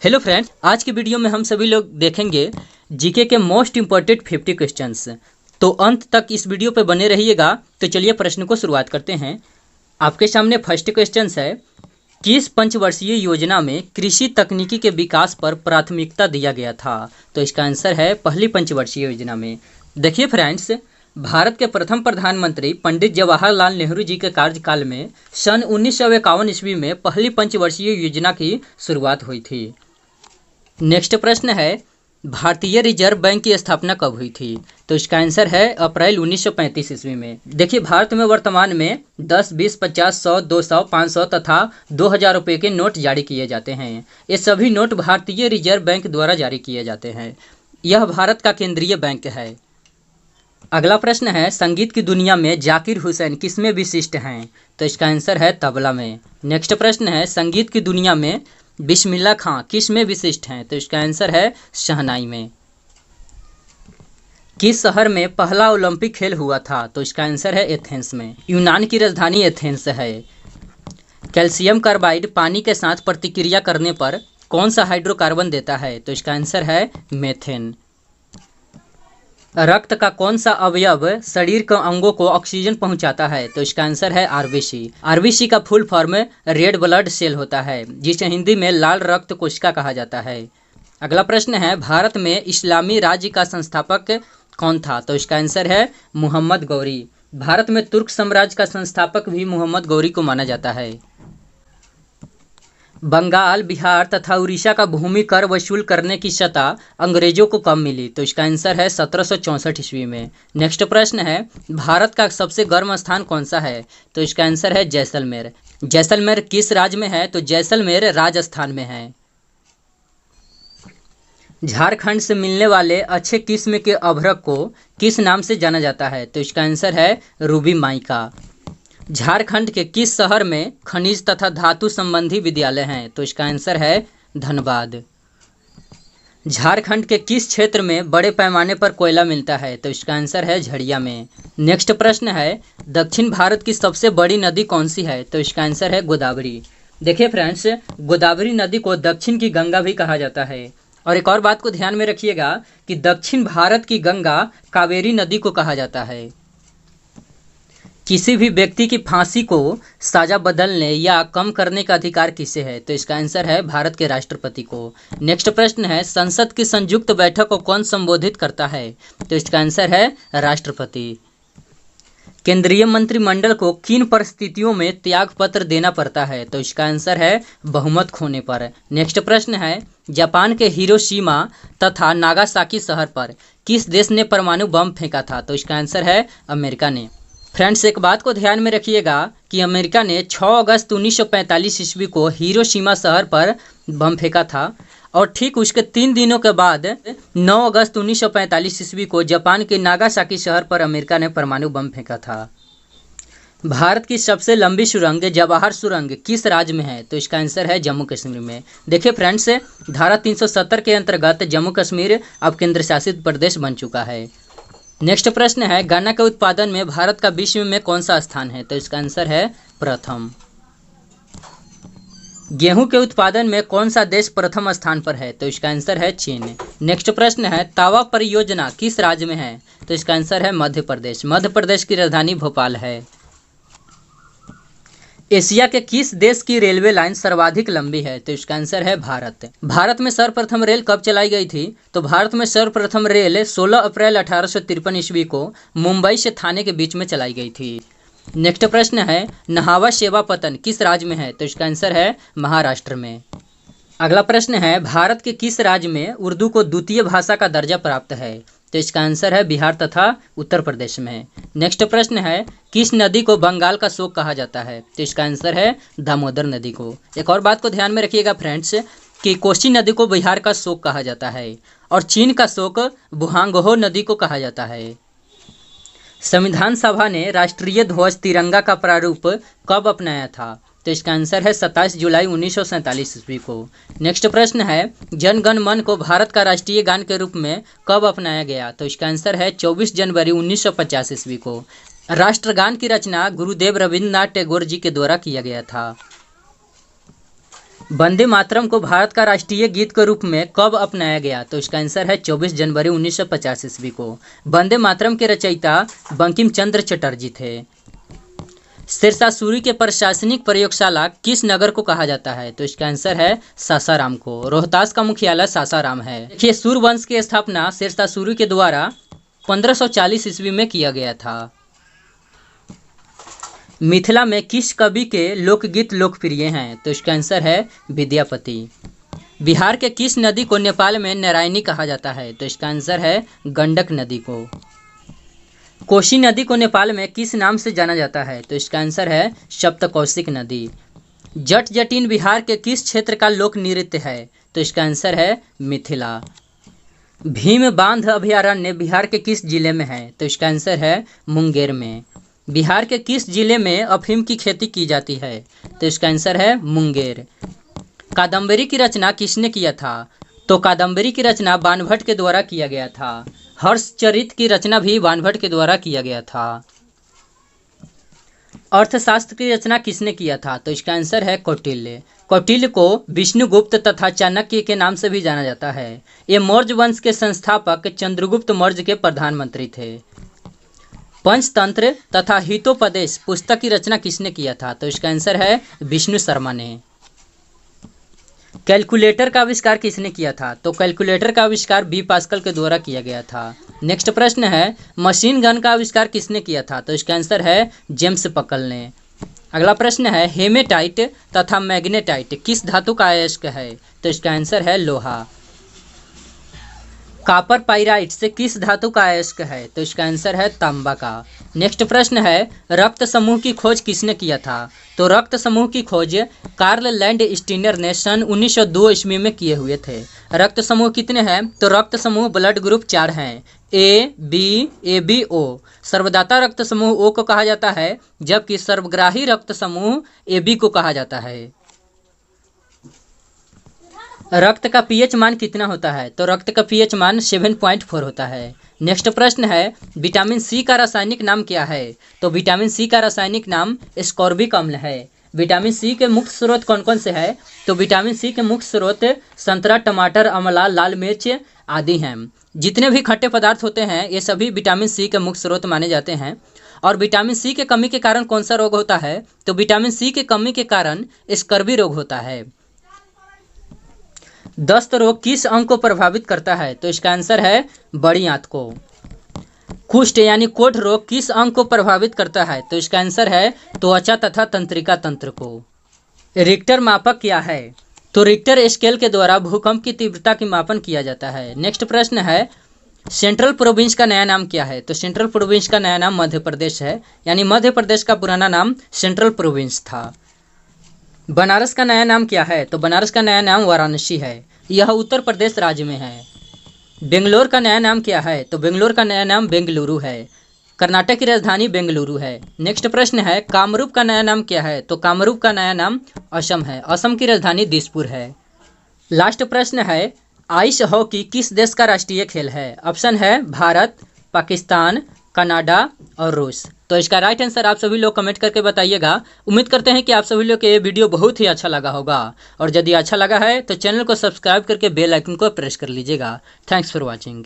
Hello friends, आज की video में हम सभी लोग देखेंगे जीके के मोस्ट इम्पोर्टेंट 50 क्वेश्चंस। तो अंत तक इस वीडियो पे बने रहिएगा। तो चलिए प्रश्न को शुरुआत करते हैं। आपके सामने फर्स्ट क्वेश्चन है, किस पंचवर्षीय योजना में कृषि तकनीकी के विकास पर प्राथमिकता दिया गया था? तो इसका आंसर है पहली पंचवर्षीय योजना में। देखिए फ्रेंड्स, भारत के प्रथम प्रधानमंत्री पंडित जवाहरलाल नेहरू जी के कार्यकाल में सन 1951 ईस्वी में पहली पंचवर्षीय योजना की शुरुआत हुई थी। नेक्स्ट प्रश्न है, भारतीय रिजर्व बैंक की स्थापना कब हुई थी? तो इसका आंसर है अप्रैल 1935 ईस्वी में। देखिए, भारत में वर्तमान में 10, 20, 50, 100, 200, 500 तथा 2000 रुपये के नोट जारी किए जाते हैं। ये सभी नोट भारतीय रिजर्व बैंक द्वारा जारी किए जाते हैं। यह भारत का केंद्रीय बैंक है। अगला प्रश्न है, संगीत की दुनिया में जाकिर हुसैन किसमें विशिष्ट हैं? तो इसका आंसर है तबला में। नेक्स्ट प्रश्न है, संगीत की दुनिया में बिस्मिल्लाह खां किस में विशिष्ट हैं? तो इसका आंसर है शहनाई में। किस शहर में पहला ओलंपिक खेल हुआ था? तो इसका आंसर है एथेंस में। यूनान की राजधानी एथेंस है। कैल्शियम कार्बाइड पानी के साथ प्रतिक्रिया करने पर कौन सा हाइड्रोकार्बन देता है? तो इसका आंसर है मेथेन। रक्त का कौन सा अवयव शरीर के अंगों को ऑक्सीजन पहुंचाता है? तो इसका आंसर है आरबीसी। आरबीसी का full form red blood cell होता है, जिसे हिंदी में लाल रक्त कोशिका कहा जाता है। अगला प्रश्न है, भारत में इस्लामी राज्य का संस्थापक कौन था? तो इसका आंसर है मोहम्मद गौरी। भारत में तुर्क साम्राज्य का संस्थापक भी मोहम्मद गौरी को माना जाता है। बंगाल, बिहार तथा उड़ीसा का भूमि कर वसूल करने की सत्ता अंग्रेजों को कब मिली? तो इसका आंसर है 1764 ईस्वी में। नेक्स्ट प्रश्न है, भारत का सबसे गर्म स्थान कौन सा है? तो इसका आंसर है जैसलमेर। जैसलमेर किस राज्य में है? तो जैसलमेर राजस्थान में है। झारखंड से मिलने वाले अच्छे किस्म के अभ्रक को किस नाम से जाना जाता है? तो इसका आंसर है रूबी माइका। झारखंड के किस शहर में खनिज तथा धातु संबंधी विद्यालय हैं? तो इसका आंसर है धनबाद। झारखंड के किस क्षेत्र में बड़े पैमाने पर कोयला मिलता है? तो इसका आंसर है झरिया में। नेक्स्ट प्रश्न है, दक्षिण भारत की सबसे बड़ी नदी कौन सी है? तो इसका आंसर है गोदावरी। देखिए फ्रेंड्स, गोदावरी नदी को दक्षिण की गंगा भी कहा जाता है। और एक और बात को ध्यान में रखिएगा कि दक्षिण भारत की गंगा कावेरी नदी को कहा जाता है। किसी भी व्यक्ति की फांसी को सजा बदलने या कम करने का अधिकार किसे है? तो इसका आंसर है भारत के राष्ट्रपति को। नेक्स्ट प्रश्न है, संसद की संयुक्त बैठक को कौन संबोधित करता है? तो इसका आंसर है राष्ट्रपति। केंद्रीय मंत्रिमंडल को किन परिस्थितियों में त्याग पत्र देना पड़ता है? तो इसका आंसर है बहुमत खोने पर। नेक्स्ट प्रश्न है, जापान के हिरोशिमा तथा नागासाकी शहर पर किस देश ने परमाणु बम फेंका था? तो इसका आंसर है अमेरिका ने। फ्रेंड्स, एक बात को ध्यान में रखिएगा कि अमेरिका ने 6 अगस्त 1945 ईस्वी को हिरोशिमा शहर पर बम फेंका था और ठीक उसके 3 दिनों के बाद 9 अगस्त 1945 ईस्वी को जापान के नागासाकी शहर पर अमेरिका ने परमाणु बम फेंका था। भारत की सबसे लंबी सुरंग जवाहर सुरंग किस राज्य में है? तो इसका आंसर है जम्मू कश्मीर में। देखिए फ्रेंड्स, धारा 370 के अंतर्गत जम्मू कश्मीर अब केंद्र शासित प्रदेश बन चुका है। नेक्स्ट प्रश्न है, गन्ना के उत्पादन में भारत का विश्व में कौन सा स्थान है? तो इसका आंसर है प्रथम। गेहूं के उत्पादन में कौन सा देश प्रथम स्थान पर है? तो इसका आंसर है चीन। नेक्स्ट प्रश्न है, तावा परियोजना किस राज्य में है? तो इसका आंसर है मध्य प्रदेश। मध्य प्रदेश की राजधानी भोपाल है। एशिया के किस देश की रेलवे लाइन सर्वाधिक लंबी है? तो इसका आंसर है भारत। भारत में सर्वप्रथम रेल कब चलाई गई थी? तो भारत में सर्वप्रथम रेल 16 अप्रैल 1853 ईस्वी को मुंबई से थाने के बीच में चलाई गई थी। नेक्स्ट प्रश्न है, नहावा शेवापतन किस राज्य में है? तो इसका आंसर है महाराष्ट्र में। अगला प्रश्न है, भारत के किस राज्य में उर्दू को द्वितीय भाषा का दर्जा प्राप्त है? तो इसका आंसर है बिहार तथा उत्तर प्रदेश में। नेक्स्ट प्रश्न है, किस नदी को बंगाल का शोक कहा जाता है? तो इसका आंसर है दामोदर नदी को। एक और बात को ध्यान में रखिएगा फ्रेंड्स कि कोसी नदी को बिहार का शोक कहा जाता है और चीन का शोक बुहांगहो नदी को कहा जाता है। संविधान सभा ने राष्ट्रीय ध्वज तिरंगा का प्रारूप कब अपनाया था? तो इसका आंसर है 27 जुलाई 1947 ईस्वी को। नेक्स्ट प्रश्न है, जन गण मन को भारत का राष्ट्रीय गान के रूप में कब अपनाया गया? तो इसका आंसर है 24 जनवरी 1950 ईस्वी को। राष्ट्रगान की रचना गुरुदेव रविंद्रनाथ टैगोर जी के द्वारा किया गया था। वंदे मातरम को भारत का राष्ट्रीय गीत के रूप में कब अपनाया गया? तो इसका आंसर है 24 जनवरी 1950 ईस्वी को। वंदे मातरम के रचयिता बंकिम चंद्र चटर्जी थे। सिरसासूरी के प्रशासनिक प्रयोगशाला किस नगर को कहा जाता है? तो इसका आंसर है सासाराम को। रोहतास का मुख्यालय सासाराम है। देखिए, सूर्यवंश की स्थापना सिरसासूरी के द्वारा 1540 ईस्वी में किया गया था। मिथिला में किस कवि के लोकगीत लोकप्रिय हैं? तो इसका आंसर है विद्यापति। बिहार के किस नदी को नेपाल में नारायणी कहा जाता है? तो इसका आंसर है गंडक नदी को। कोसी नदी को नेपाल में किस नाम से जाना जाता है? तो इसका आंसर है सप्तकोशिक नदी। जट जटिन बिहार के किस क्षेत्र का लोक नृत्य है? तो इसका आंसर है मिथिला। भीम बांध अभयारण्य बिहार के किस जिले में है? तो इसका आंसर है मुंगेर में। बिहार के किस जिले में अफीम की खेती की जाती है? तो इसका आंसर है मुंगेर। कादम्बरी की रचना किसने किया था? तो कादम्बरी की रचना बाणभट्ट के द्वारा किया गया था। हर्षचरित की रचना भी बाणभट्ट के द्वारा किया गया था। अर्थशास्त्र की रचना किसने किया था? तो इसका आंसर है कौटिल्य। कौटिल्य को विष्णुगुप्त तथा चाणक्य के नाम से भी जाना जाता है। ये मौर्य वंश के संस्थापक चंद्रगुप्त मौर्य के प्रधानमंत्री थे। पंचतंत्र तथा हितोपदेश पुस्तक की रचना किसने किया था? तो इसका आंसर है विष्णु शर्मा ने। कैलकुलेटर का आविष्कार किसने किया था? तो कैलकुलेटर का आविष्कार बी पास्कल के द्वारा किया गया था। नेक्स्ट प्रश्न है, मशीन गन का आविष्कार किसने किया था? तो इसका आंसर है जेम्स पकल ने। अगला प्रश्न है, हेमेटाइट तथा मैग्नेटाइट किस धातु का अयस्क है? तो इसका आंसर है लोहा। कॉपर पाइराइट से किस धातु का अयस्क है? तो इसका आंसर है तांबा का। नेक्स्ट प्रश्न है, रक्त समूह की खोज किसने किया था? तो रक्त समूह की खोज कार्ल लैंड स्टीनर ने सन 1902 ईस्वी में किए हुए थे। रक्त समूह कितने हैं? तो रक्त समूह ब्लड ग्रुप 4 हैं, ए बी ओ। सर्वदाता रक्त समूह ओ को कहा जाता है, जबकि सर्वग्राही रक्त समूह ए बी को कहा जाता है। रक्त का पीएच मान कितना होता है? तो रक्त का पीएच मान 7.4 होता है। नेक्स्ट प्रश्न है, विटामिन सी का रासायनिक नाम क्या है? तो विटामिन सी का रासायनिक नाम एस्कॉर्बिक अम्ल है। विटामिन सी के मुख्य स्रोत कौन कौन से हैं? तो विटामिन सी के मुख्य स्रोत संतरा, टमाटर, आंवला, लाल मिर्च आदि हैं। जितने भी खट्टे पदार्थ होते हैं ये सभी विटामिन सी के मुख्य स्रोत माने जाते हैं। और विटामिन सी के कमी के कारण कौन सा रोग होता है? तो विटामिन सी के कमी के कारण स्कर्वी रोग होता है। दस्त रोग किस अंग को प्रभावित करता है? तो इसका आंसर है बड़ी आंत को। कुष्ठ यानी कोढ़ रोग किस अंग को प्रभावित करता है? तो इसका आंसर है त्वचा तथा तंत्रिका तंत्र को। रिक्टर मापक क्या है? तो रिक्टर स्केल के द्वारा भूकंप की तीव्रता की मापन किया जाता है। नेक्स्ट प्रश्न है, सेंट्रल प्रोविंस का नया नाम क्या है? तो सेंट्रल प्रोविंस का नया नाम मध्य प्रदेश है, यानी मध्य प्रदेश का पुराना नाम सेंट्रल प्रोविंस था। बनारस का नया नाम क्या है? तो बनारस का नया नाम वाराणसी है, यह उत्तर प्रदेश राज्य में है। बेंगलोर का नया नाम क्या है? तो बेंगलोर का नया नाम बेंगलुरु है, कर्नाटक की राजधानी बेंगलुरु है। नेक्स्ट प्रश्न है, कामरूप का नया नाम क्या है? तो कामरूप का नया नाम असम है, असम की राजधानी दिसपुर है। लास्ट प्रश्न है, आइस हॉकी किस देश का राष्ट्रीय खेल है? ऑप्शन है भारत, पाकिस्तान, कनाडा और रूस। तो इसका राइट आंसर आप सभी लोग कमेंट करके बताइएगा। उम्मीद करते हैं कि आप सभी लोग को ये वीडियो बहुत ही अच्छा लगा होगा, और यदि अच्छा लगा है तो चैनल को सब्सक्राइब करके बेल आइकन को प्रेस कर लीजिएगा। Thanks for watching.